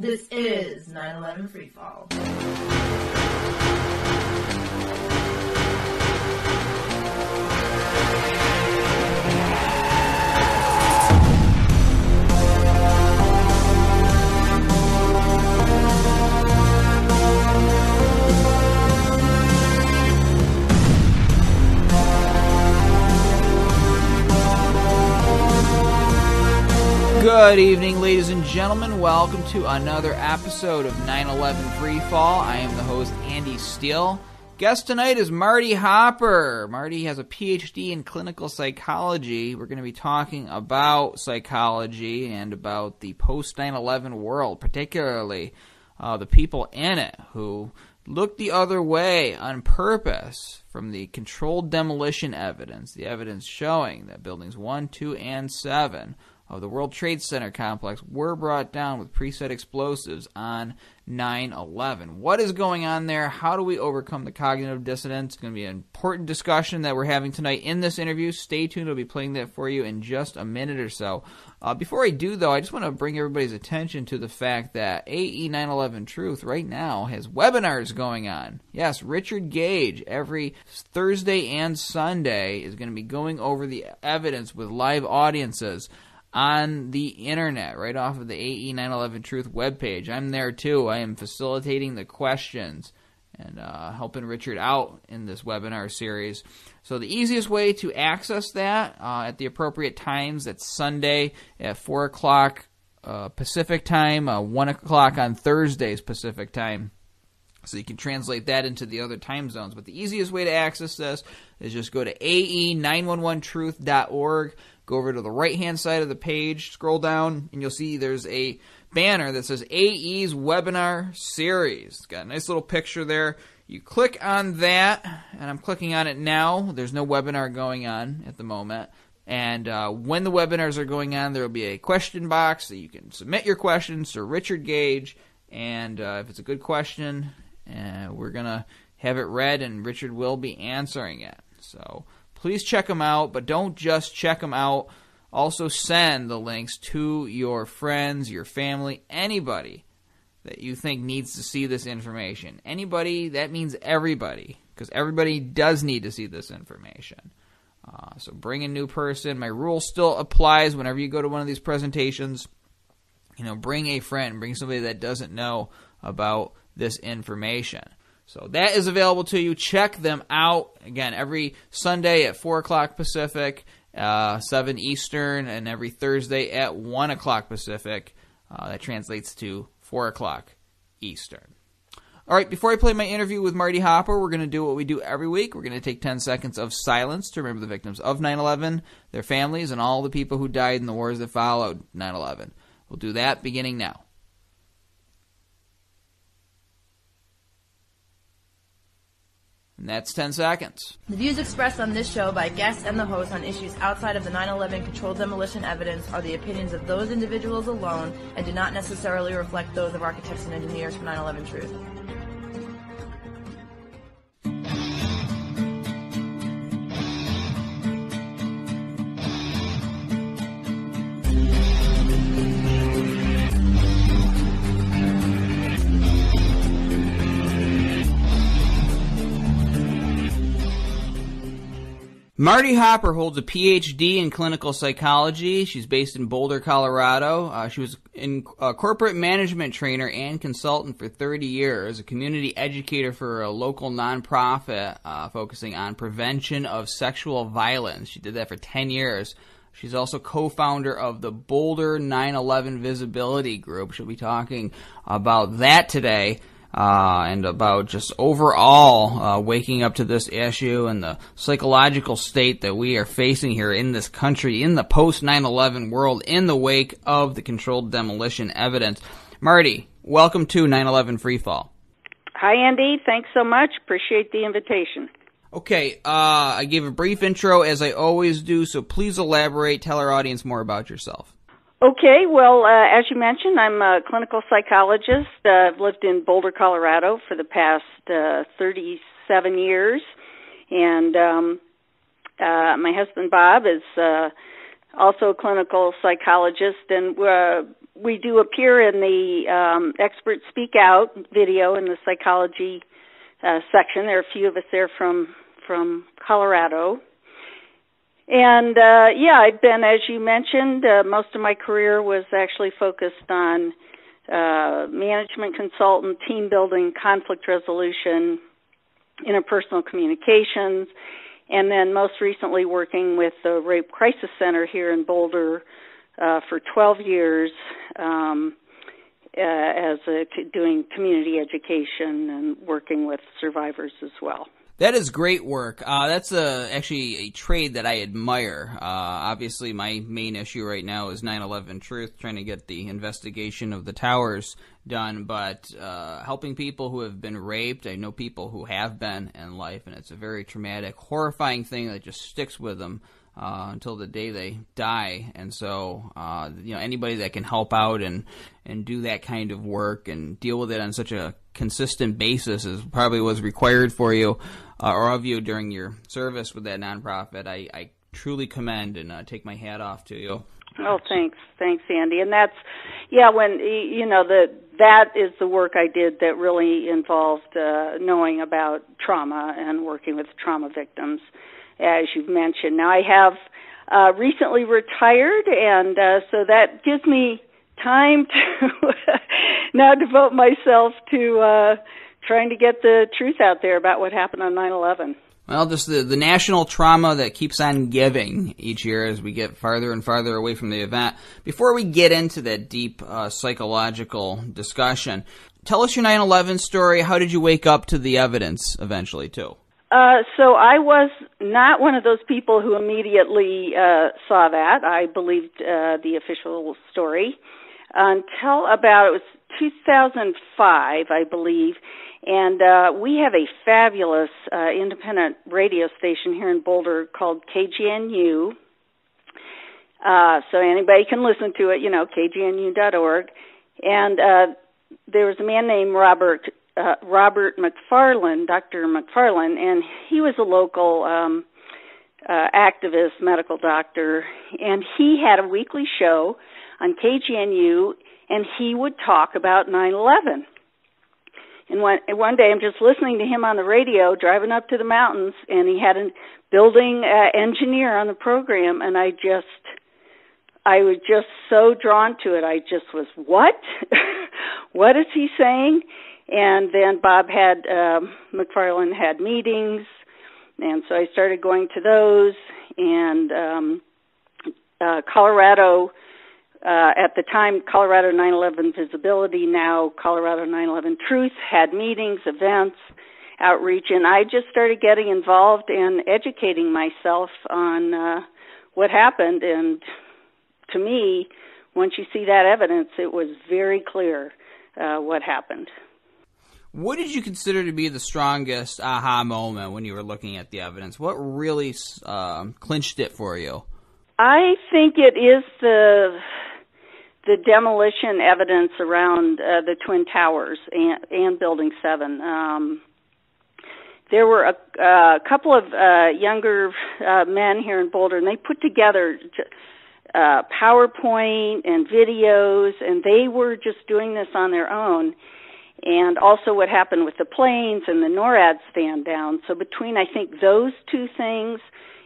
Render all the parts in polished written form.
This is 9/11 Freefall. Good evening, ladies and gentlemen. Welcome to another episode of 9/11 Freefall. I am the host, Andy Steele. Guest tonight is Marti Hopper. Marti has a PhD in clinical psychology. We're going to be talking about psychology and about the post-9/11 world, particularly the people in it who looked the other way on purpose from the controlled demolition evidence, the evidence showing that buildings 1, 2, and 7 of the World Trade Center complex were brought down with preset explosives on 9/11. What is going on there? How do we overcome the cognitive dissonance? It's going to be an important discussion that we're having tonight in this interview. Stay tuned. I'll be playing that for you in just a minute or so. Before I do, though, I just want to bring everybody's attention to the fact that AE 9/11 Truth right now has webinars going on. Yes, Richard Gage every Thursday and Sunday is going to be going over the evidence with live audiences on the internet, right off of the AE 9/11 Truth webpage. I'm there too. I am facilitating the questions and helping Richard out in this webinar series. So the easiest way to access that at the appropriate times, that's Sunday at 4 o'clock Pacific time, 1 o'clock on Thursdays Pacific time. So you can translate that into the other time zones. But the easiest way to access this is just go to ae911truth.org. Go over to the right-hand side of the page, scroll down, and you'll see there's a banner that says AE's Webinar Series. It's got a nice little picture there. You click on that, and I'm clicking on it now. There's no webinar going on at the moment. And when the webinars are going on, there will be a question box that you can submit your questions to Richard Gage. And if it's a good question, we're going to have it read, and Richard will be answering it. So please check them out, but don't just check them out. Also send the links to your friends, your family, anybody that you think needs to see this information. Anybody, that means everybody, because everybody does need to see this information. So bring a new person. My rule still applies whenever you go to one of these presentations. Bring a friend, bring somebody that doesn't know about this information. So that is available to you. Check them out. Again, every Sunday at 4 o'clock Pacific, 7 Eastern, and every Thursday at 1 o'clock Pacific. That translates to 4 o'clock Eastern. All right, before I play my interview with Marti Hopper, we're going to do what we do every week. We're going to take 10 seconds of silence to remember the victims of 9/11, their families, and all the people who died in the wars that followed 9/11. We'll do that beginning now. And that's 10 seconds. The views expressed on this show by guests and the host on issues outside of the 9/11 controlled demolition evidence are the opinions of those individuals alone and do not necessarily reflect those of architects and engineers for 9/11 Truth. Marti Hopper holds a PhD in clinical psychology. She's based in Boulder, Colorado. She was a corporate management trainer and consultant for 30 years, a community educator for a local nonprofit focusing on prevention of sexual violence. She did that for 10 years. She's also co-founder of the Boulder 9/11 Visibility Group. She'll be talking about that today. And about just overall waking up to this issue and the psychological state that we are facing here in this country, in the post-9/11 world, in the wake of the controlled demolition evidence. Marti, welcome to 9/11 Freefall. Hi, Andy. Thanks so much. Appreciate the invitation. Okay, I gave a brief intro, as I always do, so please elaborate. Tell our audience more about yourself. Okay, well, as you mentioned, I'm a clinical psychologist. I've lived in Boulder, Colorado for the past 37 years, and my husband Bob is also a clinical psychologist, and we do appear in the Expert Speak Out video in the psychology section. There are a few of us there from Colorado. And, I've been, as you mentioned, most of my career was actually focused on management consultant, team building, conflict resolution, interpersonal communications, and then most recently working with the Rape Crisis Center here in Boulder for 12 years doing community education and working with survivors as well. That is great work. That's actually a trade that I admire. Obviously, my main issue right now is 9/11 Truth, trying to get the investigation of the towers done. But helping people who have been raped, I know people who have been in life, and it's a very traumatic, horrifying thing that just sticks with them until the day they die. And so, anybody that can help out and do that kind of work and deal with it on such a consistent basis is probably was required for you or of you during your service with that nonprofit. I truly commend and take my hat off to you. Oh, thanks, Andy. And that's, when that is the work I did that really involved knowing about trauma and working with trauma victims, as you've mentioned. Now, I have recently retired, and so that gives me time to now devote myself to trying to get the truth out there about what happened on 9/11. Well, just the national trauma that keeps on giving each year as we get farther and farther away from the event. Before we get into that deep psychological discussion, tell us your 9/11 story. How did you wake up to the evidence eventually, too? So I was not one of those people who immediately saw that. I believed the official story until it was 2005, I believe, and we have a fabulous independent radio station here in Boulder called KGNU. So anybody can listen to it, kgnu.org. And there was a man named Robert McFarland, Dr. McFarland, and he was a local activist, medical doctor, and he had a weekly show on KGNU, and he would talk about 9/11. And one day I'm just listening to him on the radio, driving up to the mountains, and he had a building engineer on the program, and I was just so drawn to it. I just was, what? What is he saying? And then Bob McFarland had meetings, and so I started going to those, and Colorado, at the time, Colorado 9/11 Visibility, now Colorado 9/11 Truth, had meetings, events, outreach, and I just started getting involved and educating myself on what happened. And to me, once you see that evidence, it was very clear what happened. What did you consider to be the strongest aha moment when you were looking at the evidence? What really clinched it for you? I think it is the demolition evidence around the Twin Towers and Building 7. There were a couple of younger men here in Boulder, and they put together PowerPoint and videos, and they were just doing this on their own. And also what happened with the planes and the NORAD stand down. So between, I think, those two things,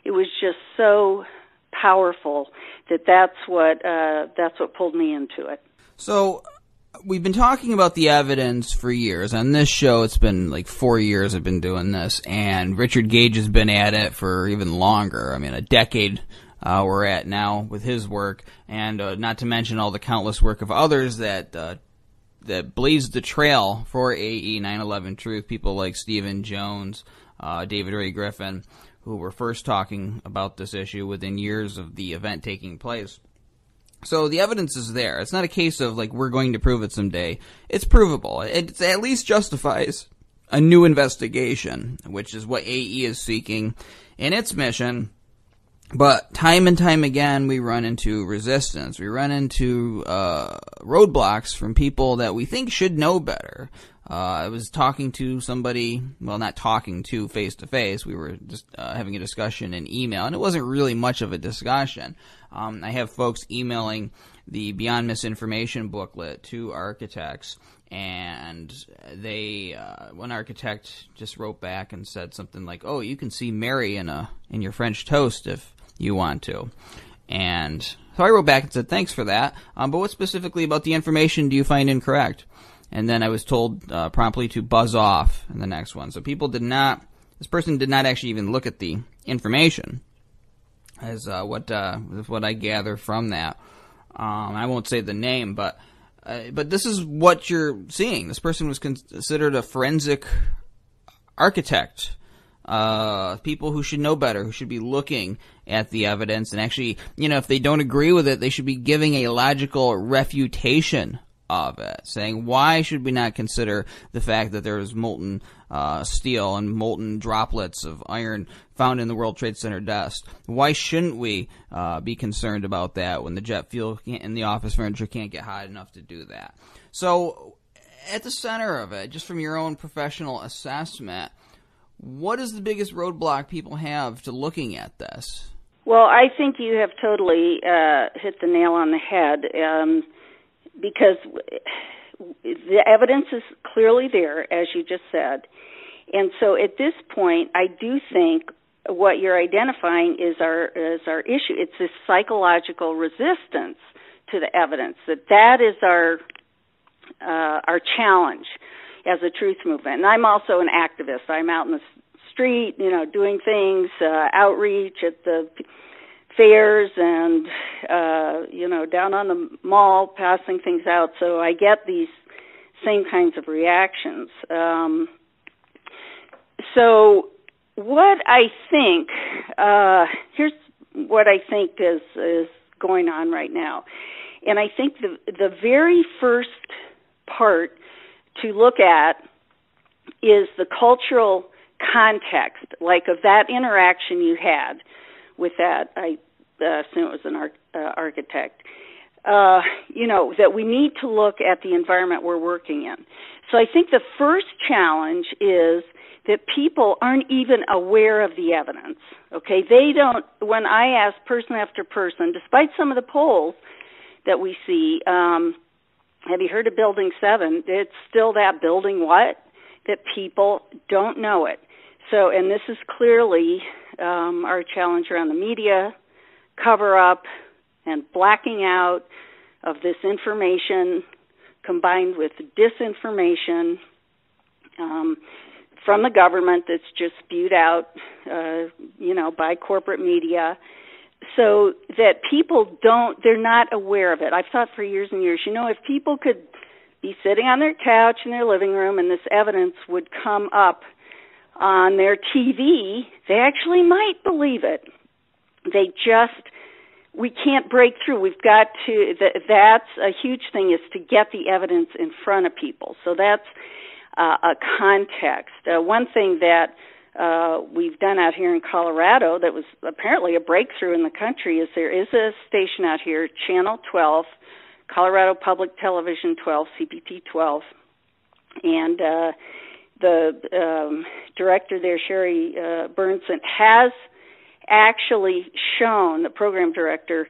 it was just so powerful that's what pulled me into it. So we've been talking about the evidence for years. On this show, it's been like 4 years I've been doing this, and Richard Gage has been at it for even longer. I mean, a decade we're at now with his work, and not to mention all the countless work of others that blazed the trail for AE 9/11 Truth, people like Stephen Jones, David Ray Griffin, who were first talking about this issue within years of the event taking place. So the evidence is there. It's not a case of, like, we're going to prove it someday. It's provable. It at least justifies a new investigation, which is what AE is seeking in its mission. But time and time again, we run into resistance. We run into roadblocks from people that we think should know better. I was talking to somebody, well, not talking to face-to-face. We were just having a discussion in email, and it wasn't really much of a discussion. I have folks emailing the Beyond Misinformation booklet to architects, and they, one architect just wrote back and said something like, "Oh, you can see Mary in your French toast if you want to." And so I wrote back and said, "Thanks for that, but what specifically about the information do you find incorrect?" And then I was told promptly to buzz off in the next one. So this person did not actually even look at the information, as what I gather from that. I won't say the name, but this is what you're seeing. This person was considered a forensic architect. People who should know better, who should be looking at the evidence and actually, if they don't agree with it, they should be giving a logical refutation of it, saying, why should we not consider the fact that there is molten steel and molten droplets of iron found in the World Trade Center dust? Why shouldn't we be concerned about that when the jet fuel and the office furniture can't get hot enough to do that? So at the center of it, just from your own professional assessment, what is the biggest roadblock people have to looking at this? Well, I think you have totally hit the nail on the head, because the evidence is clearly there, as you just said. And so at this point, I do think what you're identifying is our issue. It's this psychological resistance to the evidence, that is our challenge as a truth movement. And I'm also an activist. I'm out in the street, doing things, outreach at the fairs and, down on the mall, passing things out. So I get these same kinds of reactions. So what I think, here's what I think is going on right now. And I think the very first part to look at is the cultural context, like of that interaction you had with that, I assume it was an architect, that we need to look at the environment we're working in. So I think the first challenge is that people aren't even aware of the evidence, okay? They don't, when I ask person after person, despite some of the polls that we see, have you heard of Building 7? It's still that building what? That people don't know it. So, and this is clearly our challenge around the media cover-up and blacking out of this information combined with disinformation from the government that's just spewed out, by corporate media, so that people they're not aware of it. I've thought for years and years, if people could be sitting on their couch in their living room and this evidence would come up on their TV, they actually might believe it. We can't break through. We've got to, that's a huge thing, is to get the evidence in front of people. So that's a context. One thing that we've done out here in Colorado that was apparently a breakthrough in the country is there is a station out here, Channel 12, Colorado Public Television 12, CPT 12, and the director there, Sherry Burnson, has actually shown, the program director,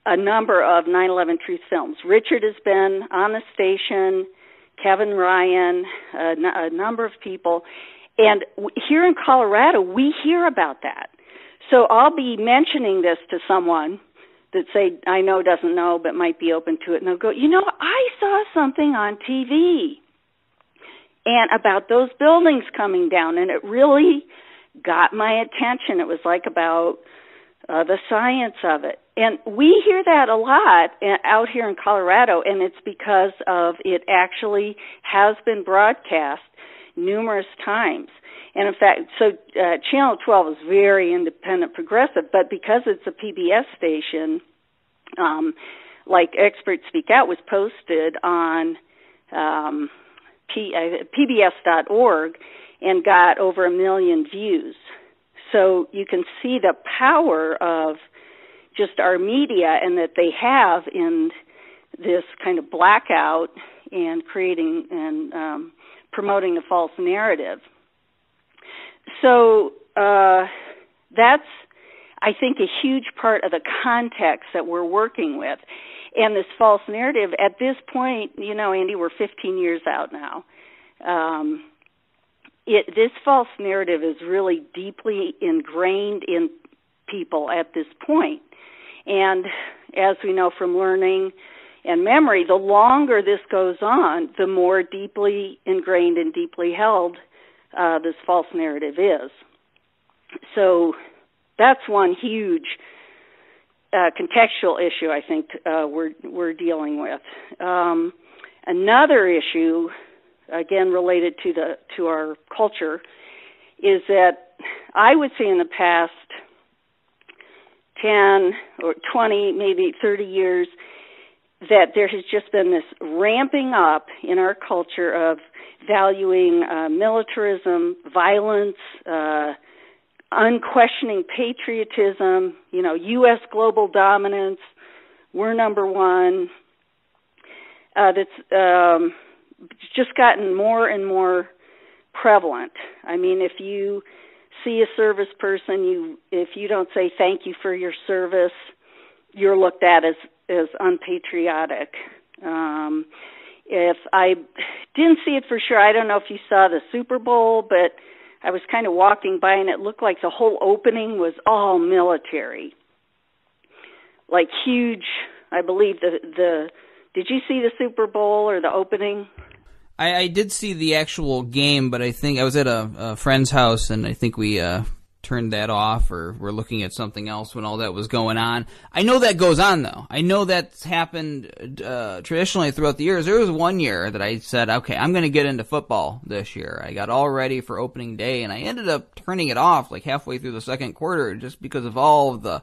a number of 9/11 Truth films. Richard has been on the station, Kevin Ryan, a number of people. And here in Colorado, we hear about that. So I'll be mentioning this to someone that I know doesn't know but might be open to it, and they'll go, I saw something on TV and about those buildings coming down, and it really got my attention. It was like about the science of it. And we hear that a lot out here in Colorado, and it's because of it actually has been broadcast numerous times. And in fact, so Channel 12 is very independent progressive, but because it's a PBS station, like Experts Speak Out was posted on pbs.org and got over 1 million views. So you can see the power of just our media and that they have in this kind of blackout and creating and promoting the false narrative. So that's, I think, a huge part of the context that we're working with. And this false narrative, at this point, Andy, we're 15 years out now. This false narrative is really deeply ingrained in people at this point. And as we know from learning and memory, the longer this goes on, the more deeply ingrained and deeply held this false narrative is. So that's one huge contextual issue I think we're dealing with. Another issue, again related to our culture, is that I would say in the past 10 or 20, maybe 30 years, that there has just been this ramping up in our culture of valuing militarism, violence, unquestioning patriotism, U.S. global dominance, we're number one. That's just gotten more and more prevalent. I mean, if you see a service person, if you don't say thank you for your service, you're looked at as unpatriotic. If I didn't see it for sure, I don't know if you saw the Super Bowl, but I was kind of walking by and it looked like the whole opening was all military. Like huge, I believe did you see the Super Bowl or the opening? I did see the actual game, but I think I was at a friend's house and I think we turned that off or were looking at something else when all that was going on. I know that goes on, though. I know that's happened traditionally throughout the years. There was one year that I said, okay, I'm going to get into football this year. I got all ready for opening day, and I ended up turning it off like halfway through the second quarter just because of all of the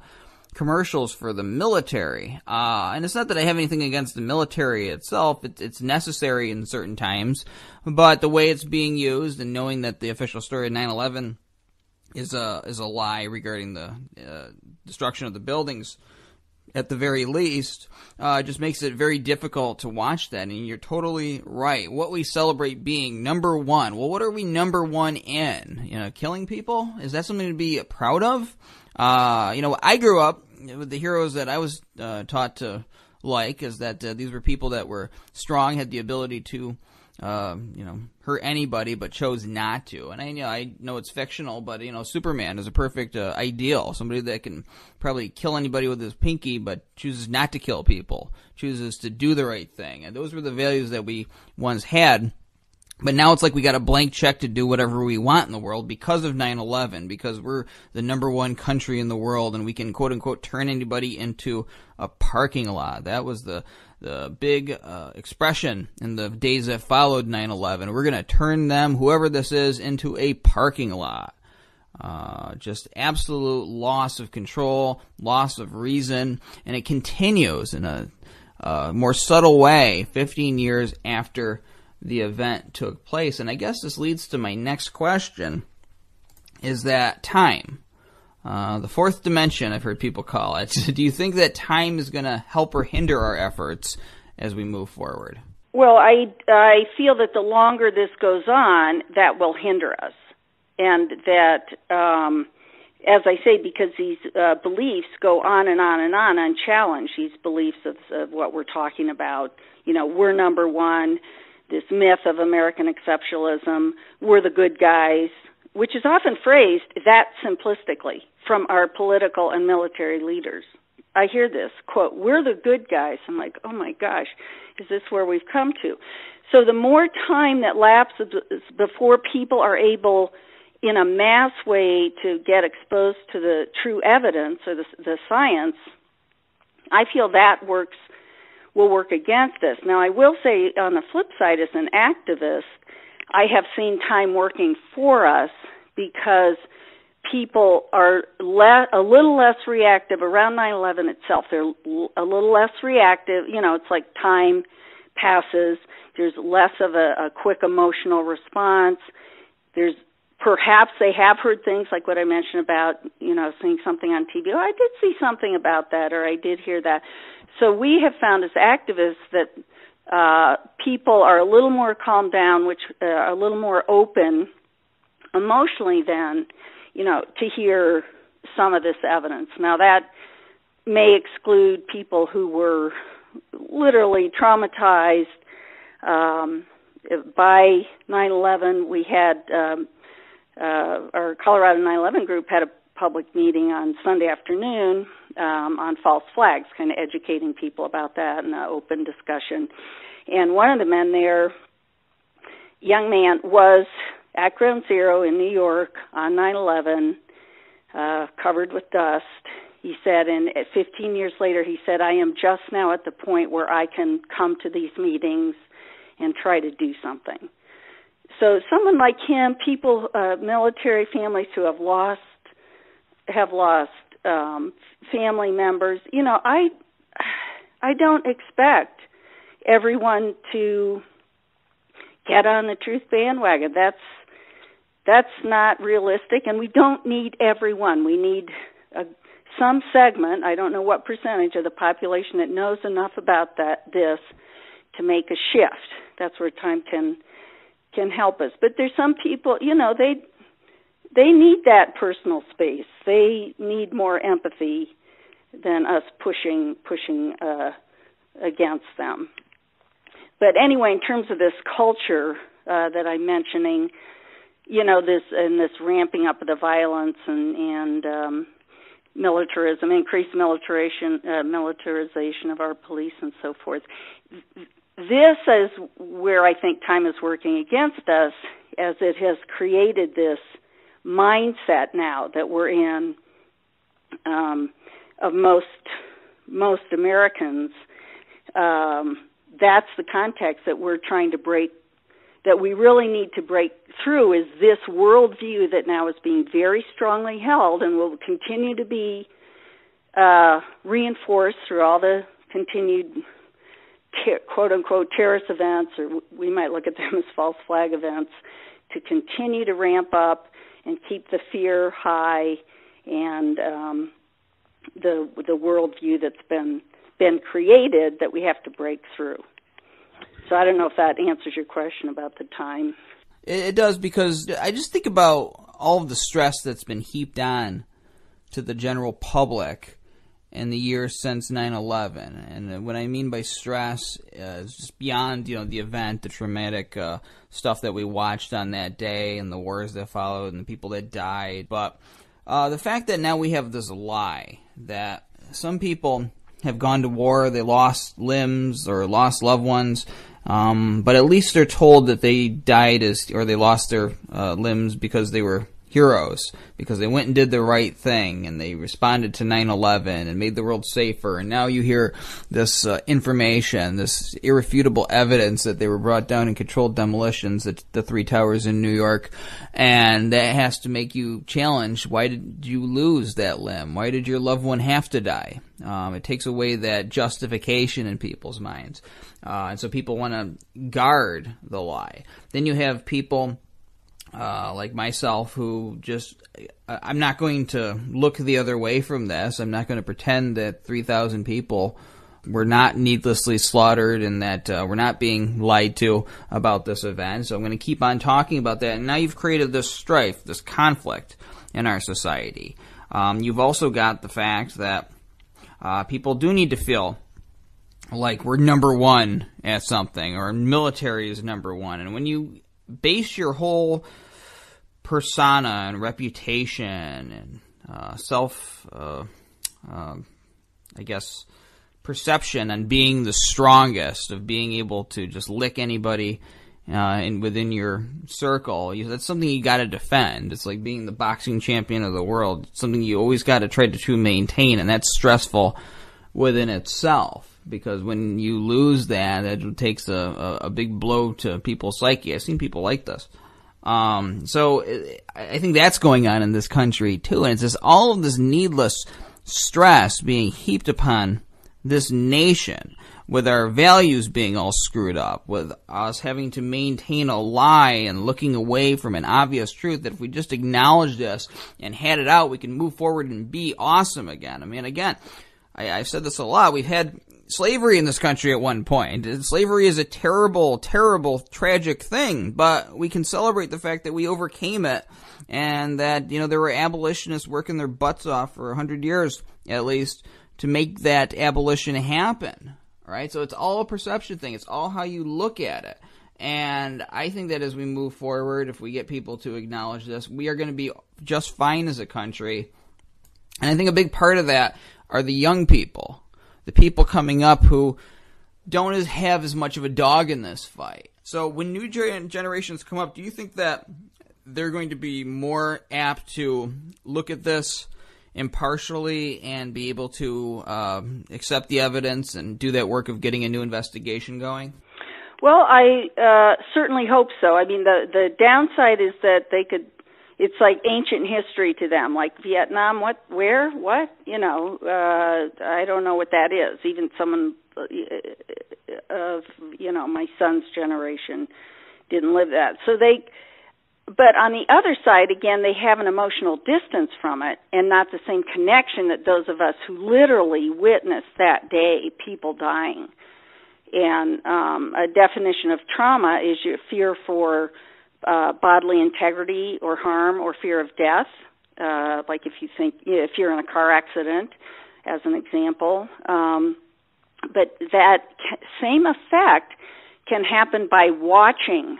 commercials for the military. And it's not that I have anything against the military itself. It's necessary in certain times. But the way it's being used and knowing that the official story of 9/11 is a lie regarding the destruction of the buildings, at the very least, just makes it very difficult to watch that. And you're totally right. What we celebrate being number one. Well, what are we number one in? Killing people? Is that something to be proud of? I grew up with the heroes that I was taught to like, is that these were people that were strong, had the ability to hurt anybody, but chose not to. And I know it's fictional, but Superman is a perfect ideal. Somebody that can probably kill anybody with his pinky, but chooses not to kill people, chooses to do the right thing. And those were the values that we once had. But now it's like we got a blank check to do whatever we want in the world because of 9/11, because we're the number one country in the world, and we can quote unquote turn anybody into a parking lot. That was the big expression in the days that followed 9/11. We're going to turn them, whoever this is, into a parking lot. Just absolute loss of control, loss of reason, and it continues in a more subtle way 15 years after the event took place. And I guess this leads to my next question, is that time. The fourth dimension, I've heard people call it. Do you think that time is going to help or hinder our efforts as we move forward? Well, I feel that the longer this goes on, that will hinder us. And that, as I say, because these beliefs go on and on and on unchallenged, these beliefs of what we're talking about, we're number one, this myth of American exceptionalism, we're the good guys, which is often phrased that simplistically from our political and military leaders. I hear this, quote, we're the good guys. I'm like, oh my gosh, is this where we've come to? So the more time that lapses before people are able in a mass way to get exposed to the true evidence or the science, I feel that will work against us. Now, I will say on the flip side, as an activist, I have seen time working for us because people are a little less reactive around 9/11 itself. They're a little less reactive. It's like time passes. There's less of a quick emotional response. Perhaps they have heard things like what I mentioned about, seeing something on TV. Oh, I did see something about that, or I did hear that. So we have found as activists that people are a little more calmed down, which are a little more open emotionally then, to hear some of this evidence. Now, that may exclude people who were literally traumatized by 9/11. We had our Colorado 9/11 group had a public meeting on Sunday afternoon on false flags, kind of educating people about that and an open discussion. And one of the men there, young man, was at Ground Zero in New York on 9/11, covered with dust. He said, and 15 years later, he said, I am just now at the point where I can come to these meetings and try to do something. So someone like him, people, military families who have lost family members, I don't expect everyone to get on the truth bandwagon. That's not realistic, and we don't need everyone. We need some segment, I don't know what percentage of the population that knows enough about this to make a shift. That's where time can help us. But there's some people, they need that personal space. They need more empathy than us pushing against them. But anyway, in terms of this culture that I'm mentioning, this ramping up of the violence and militarism, increased militarization of our police and so forth. This is where I think time is working against us, as it has created this mindset now that we're in of most Americans. That's the context that we're trying to break, that we really need to break through, is this worldview that now is being very strongly held and will continue to be reinforced through all the continued quote-unquote terrorist events, or we might look at them as false flag events, to continue to ramp up and keep the fear high, and the worldview that's been created that we have to break through. So I don't know if that answers your question about the time. It does, because I just think about all of the stress that's been heaped on to the general public in the years since 9/11. And what I mean by stress is just beyond, the event, the traumatic stuff that we watched on that day and the wars that followed and the people that died. But the fact that now we have this lie that some people have gone to war, they lost limbs or lost loved ones, but at least they're told that they died or they lost their limbs because they were heroes, because they went and did the right thing and they responded to 9/11 and made the world safer. And now you hear this information, this irrefutable evidence that they were brought down in controlled demolitions at the three towers in New York, and that has to make you challenge, why did you lose that limb? Why did your loved one have to die? It takes away that justification in people's minds. And so people want to guard the lie. Then you have people like myself who I'm not going to look the other way from this. I'm not going to pretend that 3,000 people were not needlessly slaughtered and that we're not being lied to about this event. So I'm going to keep on talking about that. And now you've created this strife, this conflict in our society. You've also got the fact that people do need to feel like we're number one at something, or military is number one. And when you base your whole persona and reputation and perception on being the strongest, of being able to just lick anybody within your circle, that's something you got to defend. It's like being the boxing champion of the world. It's something you always got to try to maintain, and that's stressful within itself. Because when you lose that, it takes a big blow to people's psyche. I've seen people like this. So I think that's going on in this country too. And it's just all of this needless stress being heaped upon this nation, with our values being all screwed up, with us having to maintain a lie and looking away from an obvious truth that if we just acknowledge this and had it out, we can move forward and be awesome again. I mean, again, I've said this a lot. We've had slavery in this country at one point. Slavery is a terrible, terrible, tragic thing, but we can celebrate the fact that we overcame it, and that, there were abolitionists working their butts off for 100 years, at least, to make that abolition happen, right? So it's all a perception thing. It's all how you look at it. And I think that as we move forward, if we get people to acknowledge this, we are going to be just fine as a country. And I think a big part of that are the young people, the people coming up who don't have as much of a dog in this fight. So when new generations come up, do you think that they're going to be more apt to look at this impartially and be able to accept the evidence and do that work of getting a new investigation going? Well, I certainly hope so. I mean, the downside is that it's like ancient history to them, like Vietnam, what, where, what? I don't know what that is. Even someone of, my son's generation didn't live that. But on the other side, again, they have an emotional distance from it and not the same connection that those of us who literally witnessed that day, people dying. And a definition of trauma is your fear for bodily integrity or harm or fear of death, like if you're in a car accident, as an example. But that same effect can happen by watching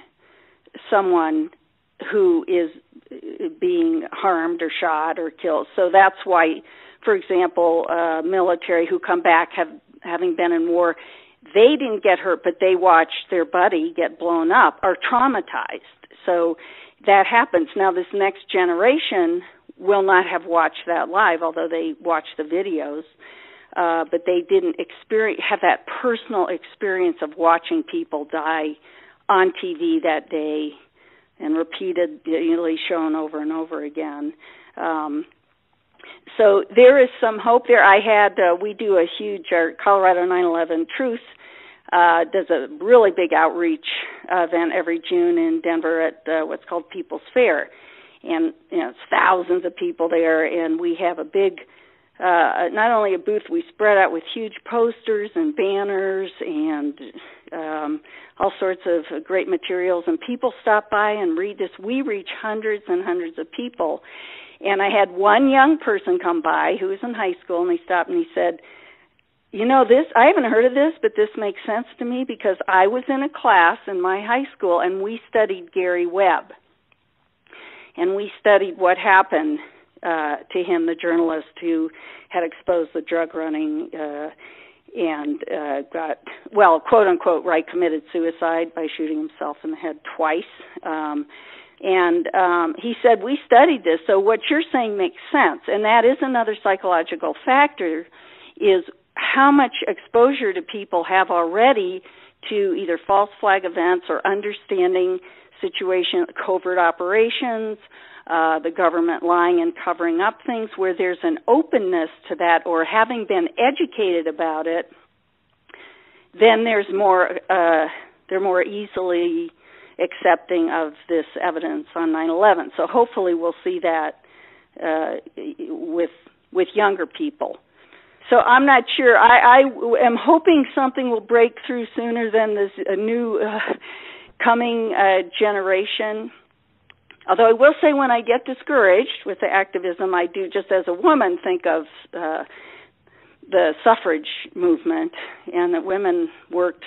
someone who is being harmed or shot or killed. So that's why, for example, military who come back having been in war, they didn't get hurt, but they watched their buddy get blown up, are traumatized. So that happens. Now, this next generation will not have watched that live, although they watched the videos, but they didn't have that personal experience of watching people die on TV that day and repeatedly shown over and over again. So there is some hope there. We do a huge, our Colorado 9/11 Truth does a really big outreach event every June in Denver at what's called People's Fair. And, it's thousands of people there, and we have a big, not only a booth, we spread out with huge posters and banners and all sorts of great materials, and people stop by and read this. We reach hundreds and hundreds of people. And I had one young person come by who was in high school, and he stopped and he said, this, I haven't heard of this, but this makes sense to me because I was in a class in my high school and we studied Gary Webb. And we studied what happened to him, the journalist who had exposed the drug running and got, quote unquote, committed suicide by shooting himself in the head twice. And he said, we studied this, so what you're saying makes sense. And that is another psychological factor, is how much exposure do people have already to either false flag events or understanding covert operations, the government lying and covering up things, where there's an openness to that, or having been educated about it, then they're more easily accepting of this evidence on 9/11. So hopefully we'll see that with younger people. So I'm not sure. I am hoping something will break through sooner than this new coming generation. Although I will say, when I get discouraged with the activism, I do, just as a woman, think of the suffrage movement, and that women worked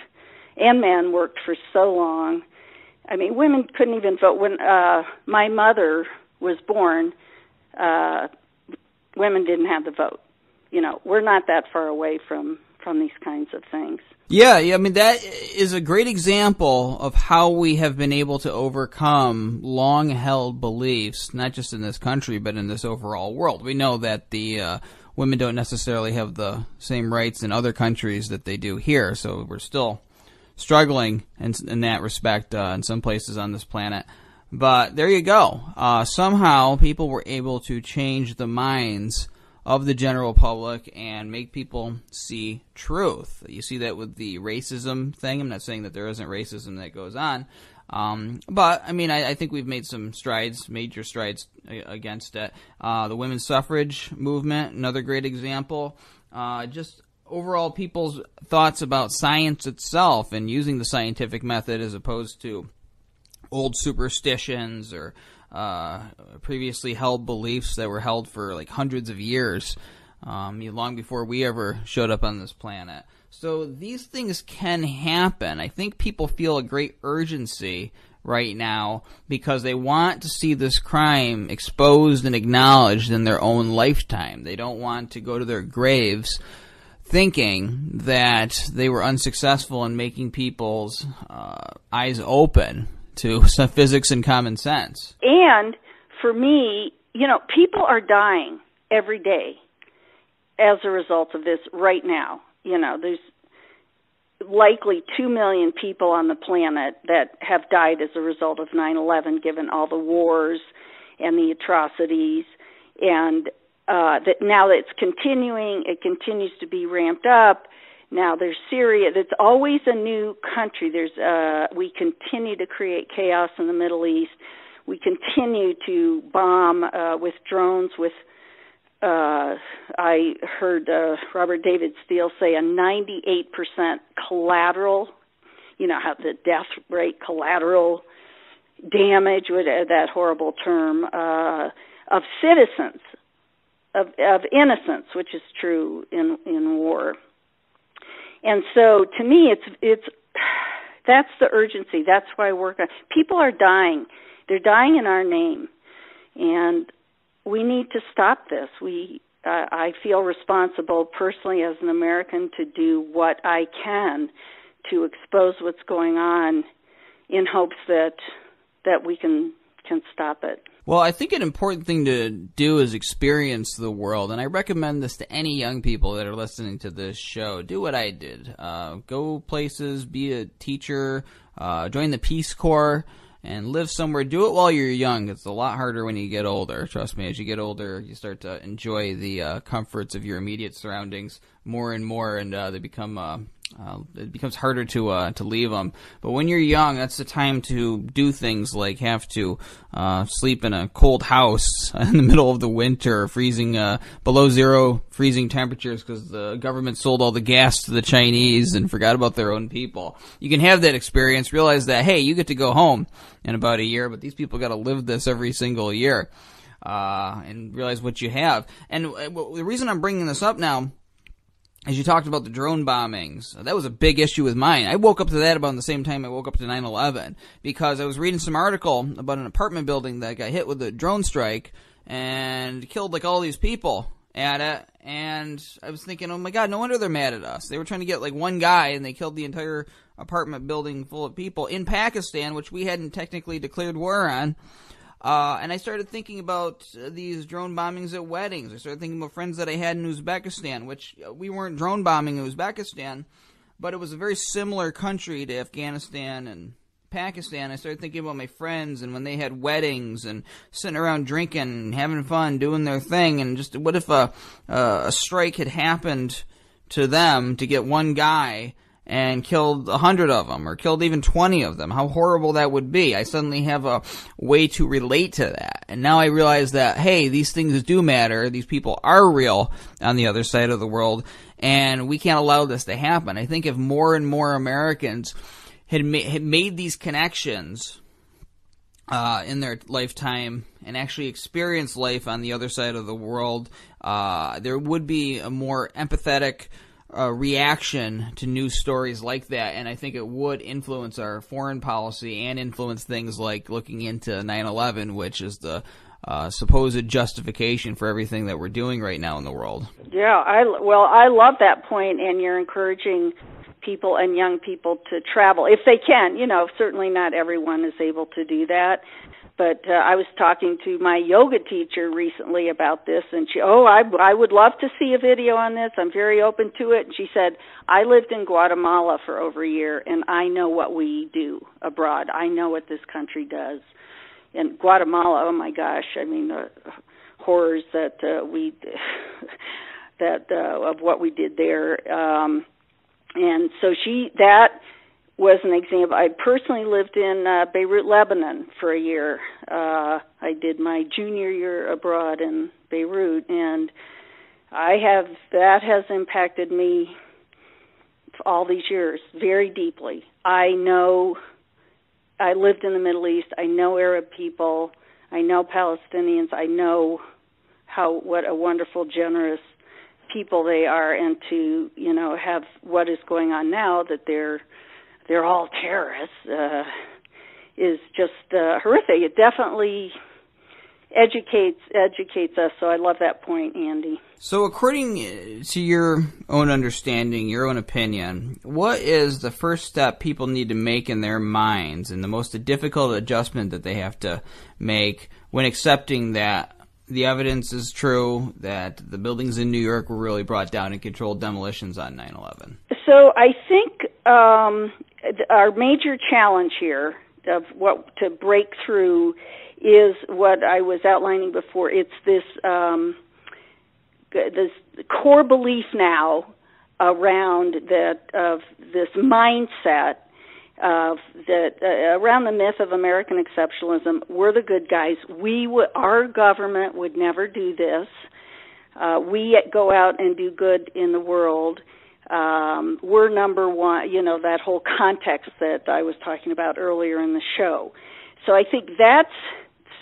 and men worked for so long. I mean, women couldn't even vote. When my mother was born, women didn't have the vote. We're not that far away from these kinds of things. Yeah, I mean, that is a great example of how we have been able to overcome long-held beliefs, not just in this country, but in this overall world. We know that the women don't necessarily have the same rights in other countries that they do here, so we're still struggling in that respect in some places on this planet. But there you go. Somehow people were able to change the minds of the general public and make people see truth. You see that with the racism thing. I'm not saying that there isn't racism that goes on, but I mean, I think we've made some strides, major strides against it. The women's suffrage movement, another great example. Just overall people's thoughts about science itself and using the scientific method as opposed to old superstitions or previously held beliefs that were held for like hundreds of years, long before we ever showed up on this planet. So these things can happen. I think people feel a great urgency right now because they want to see this crime exposed and acknowledged in their own lifetime. They don't want to go to their graves thinking that they were unsuccessful in making people's eyes open to some physics and common sense. And for me, people are dying every day as a result of this right now. There's likely 2 million people on the planet that have died as a result of 9/11, given all the wars and the atrocities. And that now that it's continuing, it continues to be ramped up. Now there's Syria. It's always a new country. We continue to create chaos in the Middle East. We continue to bomb with drones. I heard Robert David Steele say a 98% collateral. How the death rate, collateral damage, that horrible term, of citizens, of innocents, which is true in war. And so, to me, that's the urgency. That's why I work on. People are dying. They're dying in our name, and we need to stop this. I feel responsible personally as an American to do what I can to expose what's going on, in hopes that we can stop it. Well, I think an important thing to do is experience the world, and I recommend this to any young people that are listening to this show. Do what I did. Go places, be a teacher, join the Peace Corps, and live somewhere. Do it while you're young. It's a lot harder when you get older. Trust me, as you get older, you start to enjoy the comforts of your immediate surroundings more and more, and they become it becomes harder to leave them. But when you're young, that's the time to do things like have to sleep in a cold house in the middle of the winter, freezing below zero freezing temperatures because the government sold all the gas to the Chinese and forgot about their own people. You can have that experience, realize that, hey, you get to go home in about a year, but these people got to live this every single year, and realize what you have. And the reason I'm bringing this up now, as you talked about the drone bombings, that was a big issue with mine. I woke up to that about the same time I woke up to 9/11 because I was reading some article about an apartment building that got hit with a drone strike and killed like all these people at it. And I was thinking, oh my God, no wonder they're mad at us. They were trying to get like one guy and they killed the entire apartment building full of people in Pakistan, which we hadn't technically declared war on. And I started thinking about these drone bombings at weddings. I started thinking about friends that I had in Uzbekistan, which we weren't drone bombing in Uzbekistan, but it was a very similar country to Afghanistan and Pakistan. I started thinking about my friends and when they had weddings and sitting around drinking and having fun, doing their thing. And just what if a strike had happened to them to get one guy and killed 100 of them, or killed even 20 of them? How horrible that would be. I suddenly have a way to relate to that. And now I realize that, hey, these things do matter. These people are real on the other side of the world, and we can't allow this to happen. I think if more and more Americans had made these connections in their lifetime and actually experienced life on the other side of the world, there would be a more empathetic reaction to news stories like that, and I think it would influence our foreign policy and influence things like looking into 9/11, which is the supposed justification for everything that we're doing right now in the world. Yeah, I love that point, and you're encouraging people and young people to travel if they can. Certainly not everyone is able to do that. But I was talking to my yoga teacher recently about this, and I would love to see a video on this. I'm very open to it. And she said, I lived in Guatemala for over a year, and I know what we do abroad. I know what this country does. And Guatemala, oh my gosh, I mean, the horrors that of what we did there. And so that was an example. I personally lived in Beirut, Lebanon for a year. I did my junior year abroad in Beirut, and that has impacted me all these years very deeply. I lived in the Middle East. I know Arab people. I know Palestinians. I know what a wonderful, generous people they are, and to have what is going on now, that they're all terrorists, is just horrific. It definitely educates us. So I love that point, Andy. So according to your own understanding, your own opinion, what is the first step people need to make in their minds, and the most difficult adjustment that they have to make when accepting that the evidence is true, that the buildings in New York were really brought down and controlled demolitions on 9/11? So I think our major challenge here of what to break through is what I was outlining before. It's this core belief now around that, of this mindset of that around the myth of American exceptionalism. We're the good guys. Our government would never do this. We go out and do good in the world. We're number one. That whole context that I was talking about earlier in the show. So I think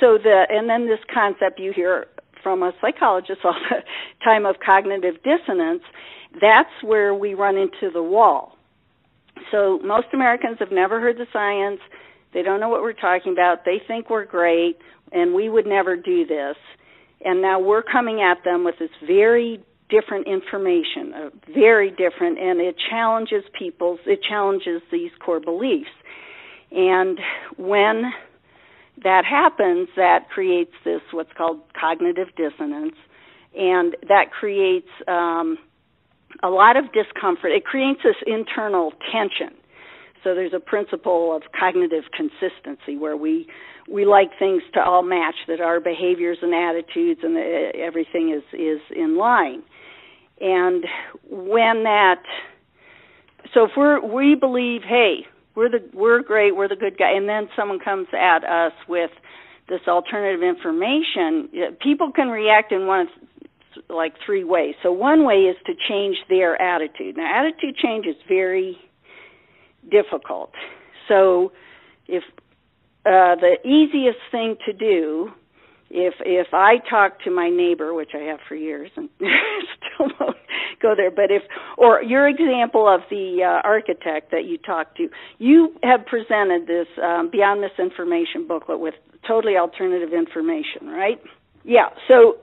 and then this concept you hear from a psychologist all the time of cognitive dissonance, that's where we run into the wall. So most Americans have never heard the science. They don't know what we're talking about. They think we're great, and we would never do this. And now we're coming at them with this very different information, very different, and it challenges these core beliefs. And when that happens, that creates this what's called cognitive dissonance, and that creates a lot of discomfort. It creates this internal tension. So there's a principle of cognitive consistency where we like things to all match, that our behaviors and attitudes and everything is in line. And when so if we believe, hey, we're great, we're the good guy, and then someone comes at us with this alternative information, people can react in three ways. So one way is to change their attitude. Now, attitude change is very difficult. So if the easiest thing to do, if I talk to my neighbor, which I have for years and still won't go there, but or your example of the architect that you talked to, you have presented this Beyond Misinformation booklet with totally alternative information, right? Yeah, so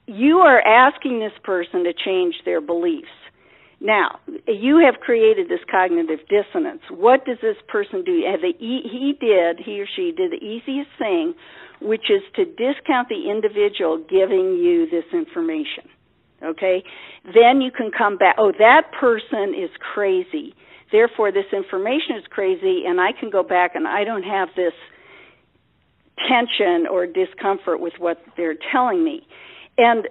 you are asking this person to change their beliefs. Now, you have created this cognitive dissonance. What does this person do? He or she did the easiest thing, which is to discount the individual giving you this information. Okay? Then you can come back, that person is crazy. Therefore, this information is crazy, and I can go back and I don't have this tension or discomfort with what they're telling me. And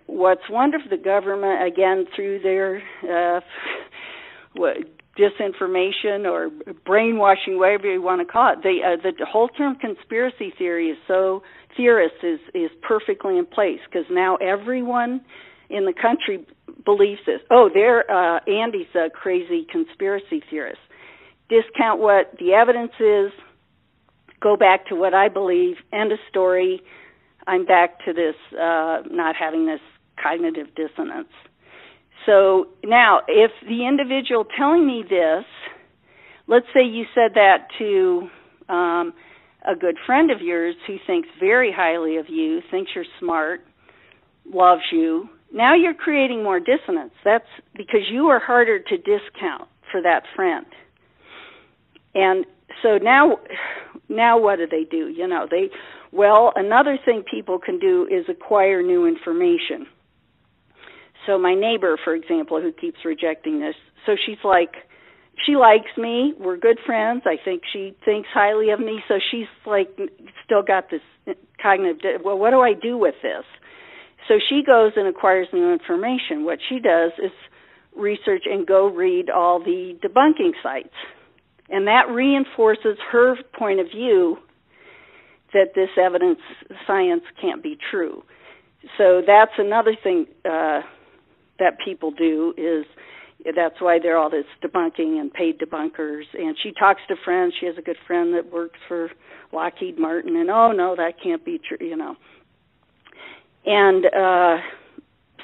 what's wonderful, the government, again, through their disinformation or brainwashing, whatever you want to call it, the whole term conspiracy theory is perfectly in place, because now everyone in the country believes this. Andy's a crazy conspiracy theorist. Discount what the evidence is, go back to what I believe, end of story. I'm back to this, not having this cognitive dissonance. So now, if the individual telling me this, let's say you said that to a good friend of yours who thinks very highly of you, thinks you're smart, loves you, now you're creating more dissonance. That's because you are harder to discount for that friend. And so now what do? Another thing people can do is acquire new information. So my neighbor, for example, who keeps rejecting this, so she likes me, we're good friends, I think she thinks highly of me, so she's still got this cognitive, what do I do with this? So she goes and acquires new information. What she does is research and go read all the debunking sites. And that reinforces her point of view that this evidence, science can't be true. So that's another thing that people do is that's why they're all this debunking and paid debunkers. And she talks to friends. She has a good friend that works for Lockheed Martin, and oh no, that can't be true, And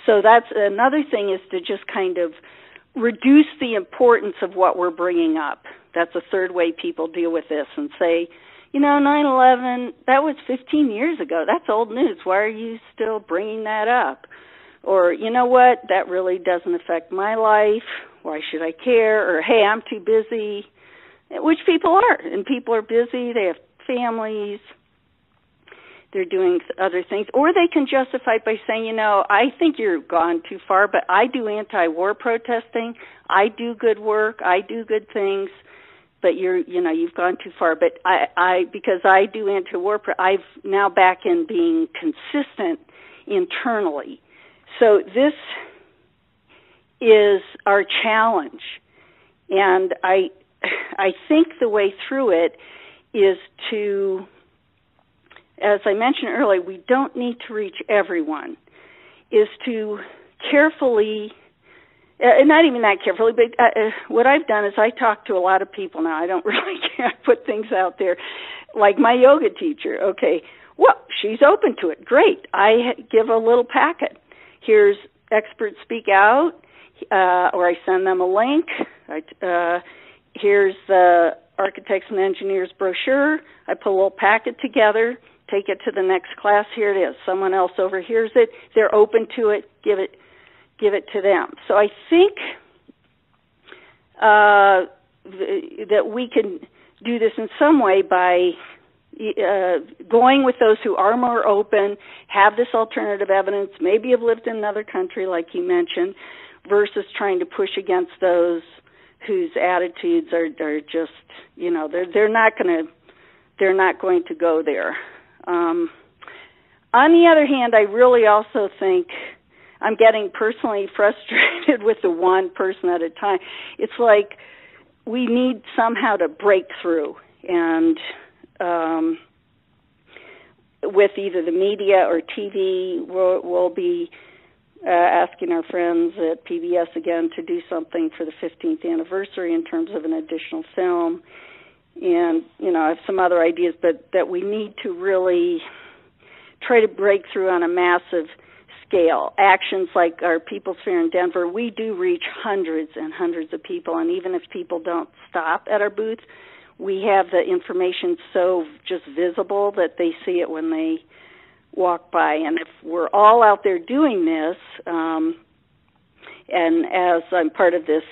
so that's another thing, is to just kind of reduce the importance of what we're bringing up. That's a third way people deal with this, and say, 9/11, that was 15 years ago. That's old news. Why are you still bringing that up? Or, you know what, that really doesn't affect my life. Why should I care? Or, hey, I'm too busy, which people are. And people are busy. They have families. They're doing other things. Or they can justify it by saying, I think you're gone too far, but I do anti-war protesting. I do good work. I do good things. But you've gone too far. But because I do anti-war, I've now back in being consistent internally. So this is our challenge. And I think the way through it is to, as I mentioned earlier, we don't need to reach everyone, is to carefully, not even that carefully, but what I've done is I talk to a lot of people now. I don't really care. I put things out there, like my yoga teacher. Okay, well, she's open to it. Great. I give a little packet. Here's Experts Speak Out, or I send them a link. Here's the Architects and Engineers brochure. I put a little packet together, take it to the next class. Here it is. Someone else overhears it. They're open to it. Give it to them. So I think that we can do this in some way by going with those who are more open, have this alternative evidence, maybe have lived in another country like you mentioned, versus trying to push against those whose attitudes are just, they're not going to go there. On the other hand, I really also think I'm getting personally frustrated with the one person at a time. It's like we need somehow to break through, and with either the media or TV, we'll be asking our friends at PBS again to do something for the 15th anniversary in terms of an additional film. And, I have some other ideas, but that we need to really try to break through on a massive scale. Actions like our People's Fair in Denver, we do reach hundreds and hundreds of people, and even if people don't stop at our booth, we have the information so just visible that they see it when they walk by. And if we're all out there doing this, and as I'm part of this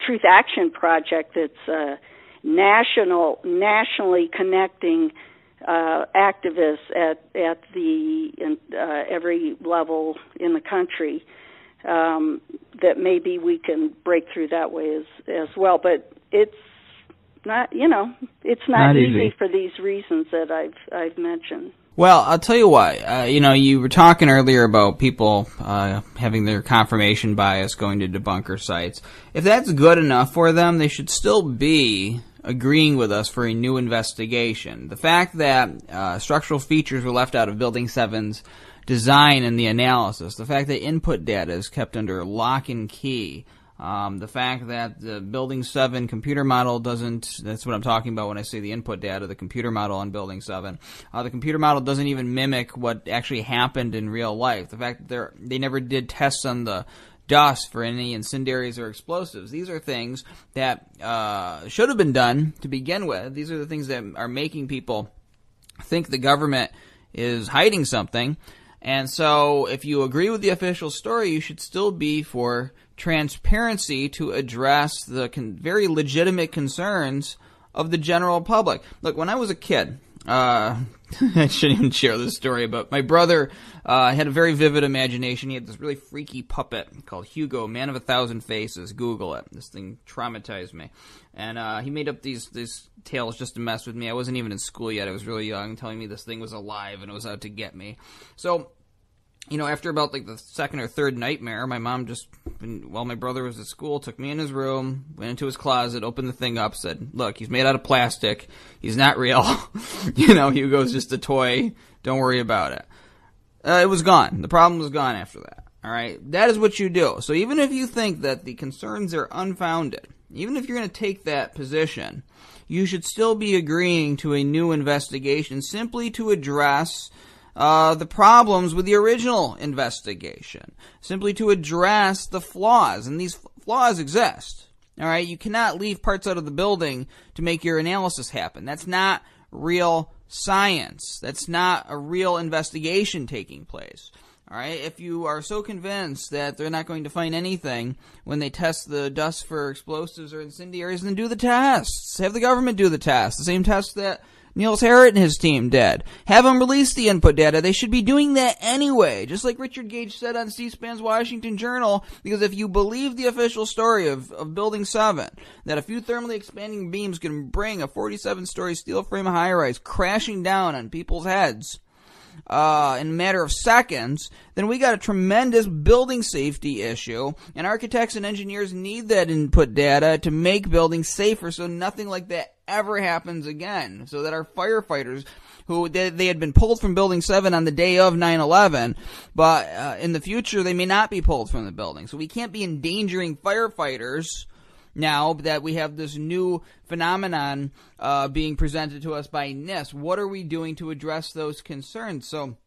Truth Action project that's nationally connecting activists at every level in the country, that maybe we can break through that way as well. But it's not, it's not easy for these reasons that I've mentioned. Well, I'll tell you what, you were talking earlier about people having their confirmation bias going to debunker sites. If that's good enough for them, they should still be agreeing with us for a new investigation. The fact that structural features were left out of Building 7's design and the analysis, the fact that input data is kept under lock and key, the fact that the Building 7 computer model doesn't, that's what I'm talking about when I say the input data, the computer model on Building 7, the computer model doesn't even mimic what actually happened in real life. The fact that they never did tests on the dust for any incendiaries or explosives. These are things that should have been done to begin with. These are the things that are making people think the government is hiding something. And so if you agree with the official story, you should still be for transparency to address the very legitimate concerns of the general public. Look, when I was a kid, I shouldn't even share this story, but my brother had a very vivid imagination. He had this really freaky puppet called Hugo, Man of 1,000 Faces. Google it. This thing traumatized me. And he made up these tales just to mess with me. I wasn't even in school yet. I was really young, telling me this thing was alive and it was out to get me. So, after about the second or third nightmare, my mom just, while my brother was at school, took me in his room, went into his closet, opened the thing up, said, look, he's made out of plastic. He's not real. Hugo's just a toy. Don't worry about it. It was gone. The problem was gone after that. All right, that is what you do. So even if you think that the concerns are unfounded, even if you're going to take that position, you should still be agreeing to a new investigation simply to address the problems with the original investigation, simply to address the flaws, and these flaws exist. All right, you cannot leave parts out of the building to make your analysis happen. That's not real science. That's not a real investigation taking place. All right, if you are so convinced that they're not going to find anything when they test the dust for explosives or incendiaries, then do the tests. Have the government do the tests, the same tests that Niels Harrit and his team did. Have them release the input data. They should be doing that anyway, just like Richard Gage said on C-SPAN's Washington Journal, because if you believe the official story of Building 7, that a few thermally expanding beams can bring a 47-story steel frame high-rise crashing down on people's heads in a matter of seconds, then we got a tremendous building safety issue, and architects and engineers need that input data to make buildings safer so nothing like that ever happens again, so that our firefighters, who they had been pulled from Building 7 on the day of 9/11, but in the future they may not be pulled from the building. So we can't be endangering firefighters now that we have this new phenomenon being presented to us by NIST. What are we doing to address those concerns? So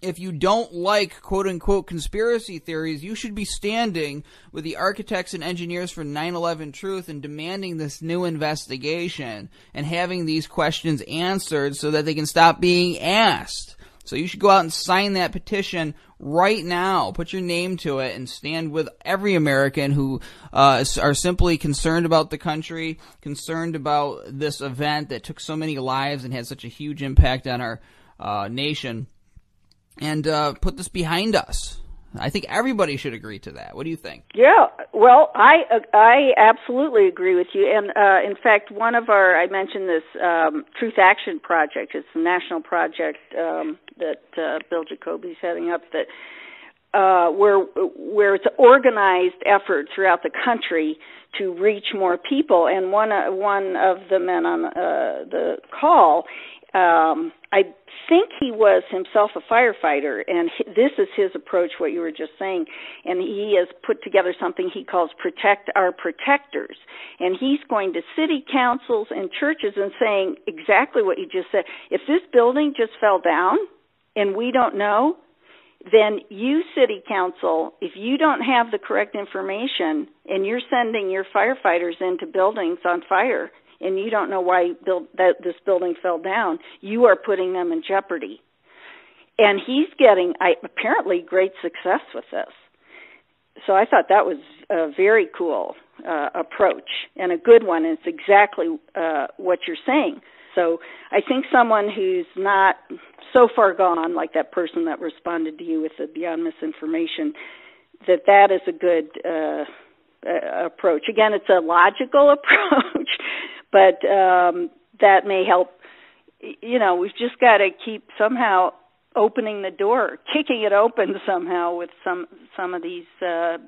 if you don't like quote-unquote conspiracy theories, you should be standing with the architects and engineers for 9/11 Truth and demanding this new investigation and having these questions answered so that they can stop being asked. So you should go out and sign that petition right now. Put your name to it and stand with every American who are simply concerned about the country, concerned about this event that took so many lives and had such a huge impact on our nation, and put this behind us. I think everybody should agree to that. What do you think? Yeah, well, I absolutely agree with you. And in fact, I mentioned this Truth Action Project. It's a national project that Bill Jacoby's heading up, that where it's an organized effort throughout the country to reach more people. And one of the men on the call, I think he was himself a firefighter, and this is his approach, what you were just saying, and he has put together something he calls Protect Our Protectors, and he's going to city councils and churches and saying exactly what you just said. If this building just fell down and we don't know, then you, city council, if you don't have the correct information and you're sending your firefighters into buildings on fire, and you don't know why this building fell down, you are putting them in jeopardy. And he's getting, apparently, great success with this. So I thought that was a very cool approach and a good one. It's exactly what you're saying. So I think someone who's not so far gone, like that person that responded to you with the Beyond Misinformation, that is a good approach. Again, it's a logical approach, but that may help. You know, we've just got to keep somehow opening the door, kicking it open somehow with some of these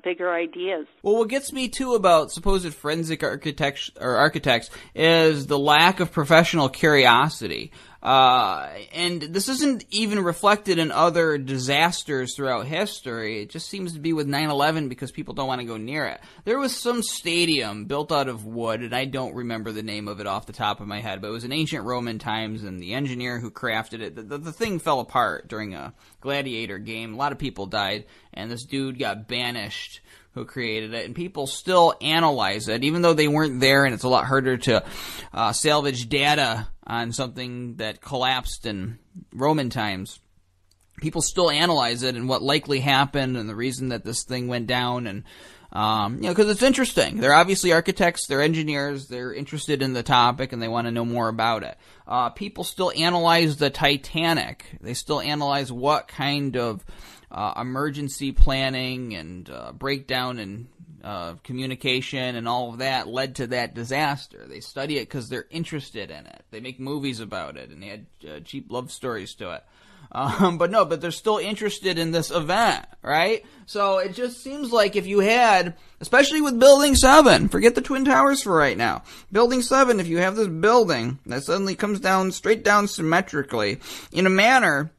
bigger ideas. Well, what gets me too about supposed forensic architects is the lack of professional curiosity. And this isn't even reflected in other disasters throughout history. It just seems to be with 9/11 because people don't want to go near it. There was some stadium built out of wood, and I don't remember the name of it off the top of my head, but it was in ancient Roman times, and the engineer who crafted it, the thing fell apart during a gladiator game. A lot of people died, and this dude got banished who created it, and people still analyze it, even though they weren't there, and it's a lot harder to salvage data on something that collapsed in Roman times. People still analyze it and what likely happened and the reason that this thing went down, and because it's interesting. They're obviously architects, they're engineers, they're interested in the topic, and they want to know more about it. People still analyze the Titanic. They still analyze what kind of emergency planning and breakdown in communication and all of that led to that disaster. They study it because they're interested in it. They make movies about it, and they had cheap love stories to it. But they're still interested in this event, right? So it just seems like if you had, especially with Building 7, forget the Twin Towers for right now. Building 7, if you have this building that suddenly comes down, straight down symmetrically in a manner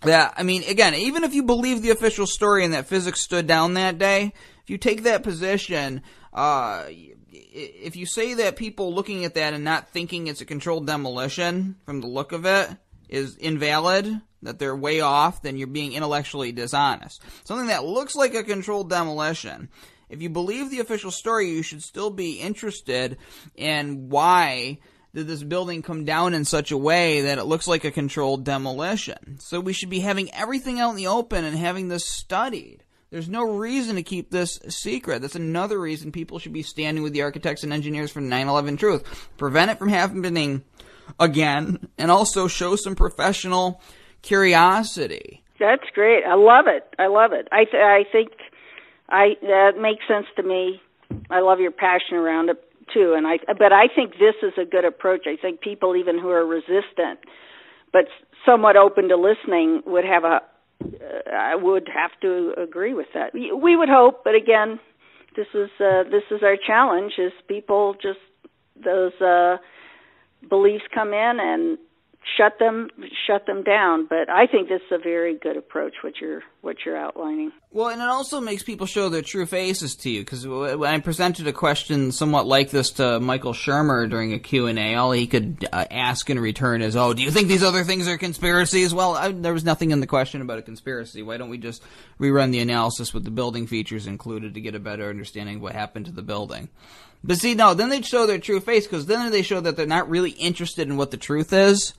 Yeah, I mean, again, even if you believe the official story and that physics stood down that day, if you take that position, if you say that people looking at that and not thinking it's a controlled demolition from the look of it is invalid, that they're way off, then you're being intellectually dishonest. Something that looks like a controlled demolition, if you believe the official story, you should still be interested in why did this building come down in such a way that it looks like a controlled demolition. So we should be having everything out in the open and having this studied. There's no reason to keep this secret. That's another reason people should be standing with the architects and engineers for 9/11 truth. Prevent it from happening again, and also show some professional curiosity. That's great. I love it. I think that makes sense to me. I love your passion around it too, but I think this is a good approach. I think people even who are resistant, but somewhat open to listening, I would have to agree with that. We would hope, but again, this is our challenge: is people just those beliefs come in and shut them down. But I think this is a very good approach, what you're outlining. Well, and it also makes people show their true faces to you, because when I presented a question somewhat like this to Michael Shermer during a Q&A, all he could ask in return is, do you think these other things are conspiracies? Well, there was nothing in the question about a conspiracy. Why don't we just rerun the analysis with the building features included to get a better understanding of what happened to the building? But see, no, then they'd show their true face, because then they show that they're not really interested in what the truth is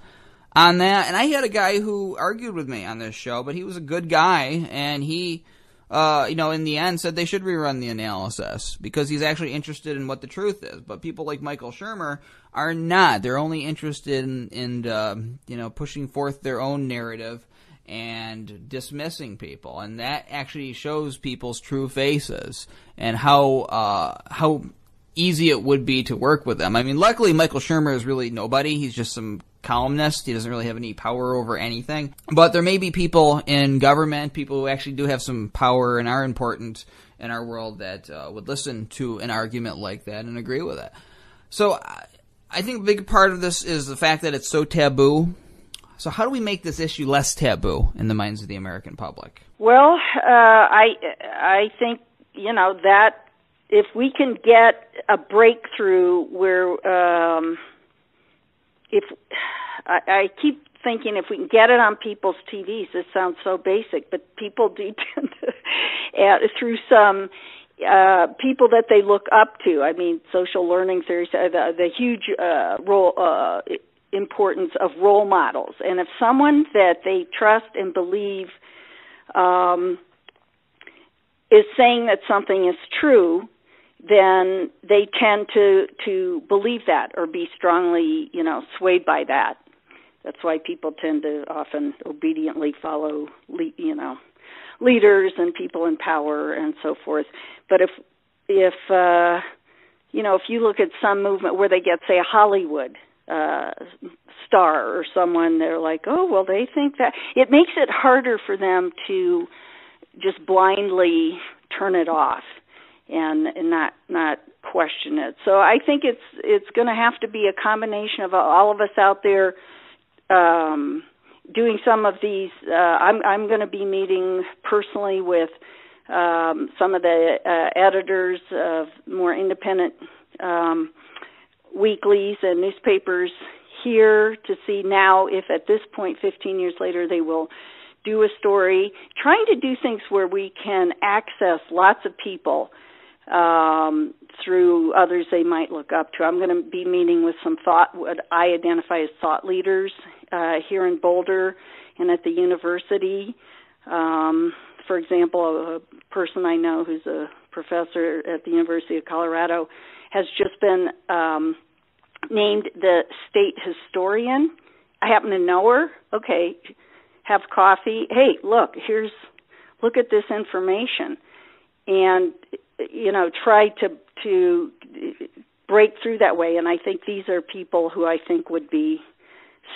on that. And I had a guy who argued with me on this show, but he was a good guy, and he, in the end said they should rerun the analysis because he's actually interested in what the truth is. But people like Michael Shermer are not. They're only interested in pushing forth their own narrative and dismissing people. And that actually shows people's true faces and how easy it would be to work with them. I mean, luckily Michael Shermer is really nobody. He's just some columnist. He doesn't really have any power over anything. But there may be people in government, people who actually do have some power and are important in our world that would listen to an argument like that and agree with it. So I think a big part of this is the fact that it's so taboo. So how do we make this issue less taboo in the minds of the American public? Well, I think, that if we can get a breakthrough where I keep thinking if we can get it on people's TVs, this sounds so basic, but people do tend to, through some people that they look up to. I mean, social learning theories, the huge importance of role models. And if someone that they trust and believe is saying that something is true, then they tend to believe that or be strongly, swayed by that. That's why people tend to often obediently follow, leaders and people in power and so forth. But if you look at some movement where they get, say, a Hollywood star or someone, they're like, oh, well, they think that. It makes it harder for them to just blindly turn it off and not question it. So I think it's going to have to be a combination of all of us out there doing some of these. I'm going to be meeting personally with some of the editors of more independent weeklies and newspapers here to see now if at this point, 15 years later, they will do a story, trying to do things where we can access lots of people through others they might look up to. I'm going to be meeting with some what I identify as thought leaders here in Boulder and at the university. For example, a person I know who's a professor at the University of Colorado has just been named the state historian. I happen to know her. Okay, have coffee. Hey, look at this information. And, try to break through that way. And I think these are people who I think would be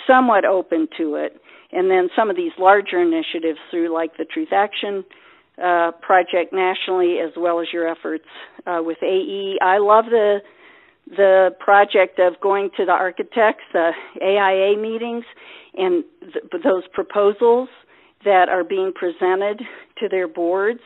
somewhat open to it. And then some of these larger initiatives through like the Truth Action project nationally, as well as your efforts with AE. I love the project of going to the architects, the AIA meetings, and those proposals that are being presented to their boards.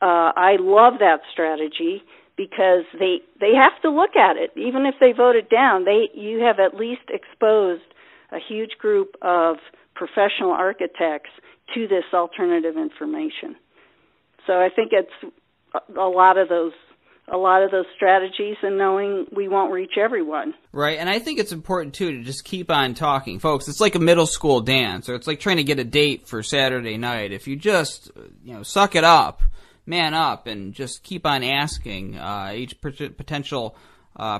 I love that strategy because they have to look at it. Even if they vote it down, you have at least exposed a huge group of professional architects to this alternative information. So I think it's a lot of those strategies, and knowing we won't reach everyone. Right, and I think it's important, too, to just keep on talking. Folks, it's like a middle school dance, or it's like trying to get a date for Saturday night. If you just, suck it up, man up, and just keep on asking each potential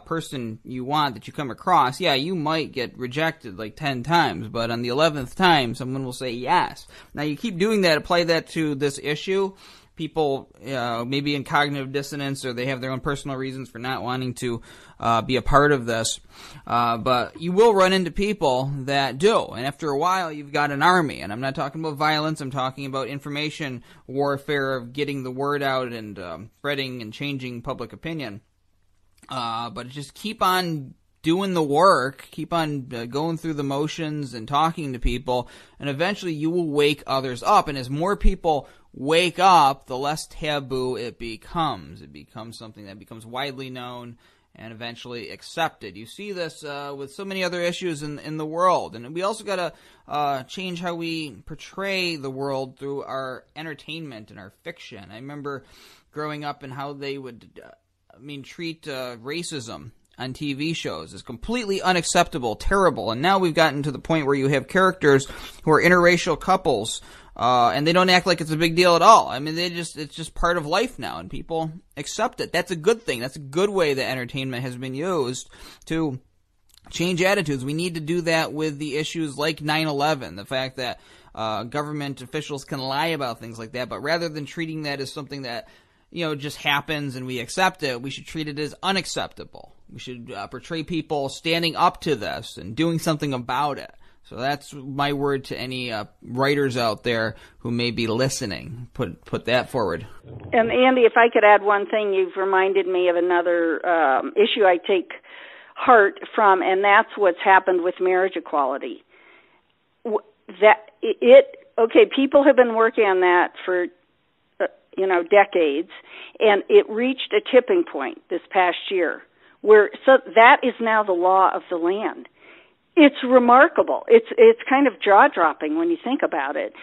person you want that you come across, you might get rejected like 10 times, but on the 11th time, someone will say yes. Now, you keep doing that, apply that to this issue. People maybe in cognitive dissonance, or they have their own personal reasons for not wanting to be a part of this. But you will run into people that do. And after a while, you've got an army. And I'm not talking about violence. I'm talking about information warfare of getting the word out and spreading and changing public opinion. But just keep on doing the work, keep on going through the motions and talking to people, and eventually you will wake others up. And as more people wake up, the less taboo it becomes. It becomes something that becomes widely known and eventually accepted. You see this with so many other issues in the world. And we also got to change how we portray the world through our entertainment and our fiction. I remember growing up and how they would treat racism on TV shows is completely unacceptable, terrible. And now we've gotten to the point where you have characters who are interracial couples, and they don't act like it's a big deal at all. I mean, it's just part of life now, and people accept it. That's a good thing. That's a good way that entertainment has been used to change attitudes. We need to do that with the issues like 9/11, the fact that government officials can lie about things like that, but rather than treating that as something that just happens and we accept it, we should treat it as unacceptable. We should portray people standing up to this and doing something about it. So that's my word to any writers out there who may be listening. Put that forward. And Andy, if I could add one thing, you've reminded me of another issue I take heart from, and that's what's happened with marriage equality. People have been working on that for decades, and it reached a tipping point this past year so that is now the law of the land. It's remarkable. It's kind of jaw-dropping when you think about it.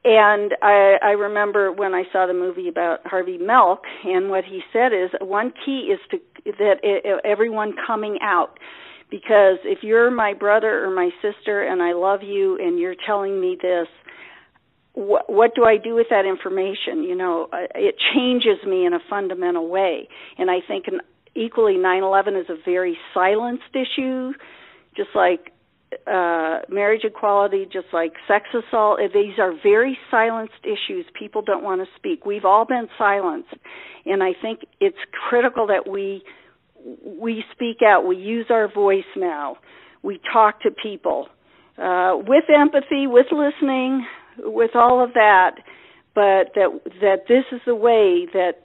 And I remember when I saw the movie about Harvey Milk, and what he said is one key is everyone coming out. Because if you're my brother or my sister and I love you and you're telling me this, what do I do with that information? It changes me in a fundamental way. And I think equally 9/11 is a very silenced issue, just like marriage equality, just like sex assault. These are very silenced issues. People don't want to speak. We've all been silenced. And I think it's critical that we speak out. We use our voice now. We talk to people with empathy, with listening, with all of that, but that this is the way that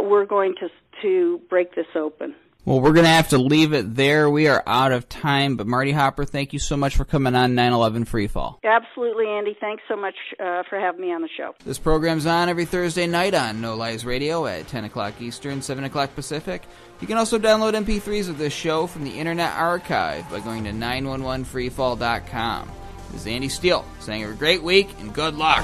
we're going to break this open. Well, we're going to have to leave it there. We are out of time. But Marti Hopper, thank you so much for coming on 9/11 Freefall. Absolutely, Andy. Thanks so much for having me on the show. This program's on every Thursday night on No Lies Radio at 10 o'clock Eastern, 7 o'clock Pacific. You can also download MP3s of this show from the Internet Archive by going to 911freefall.com. This is Andy Steele saying have a great week and good luck.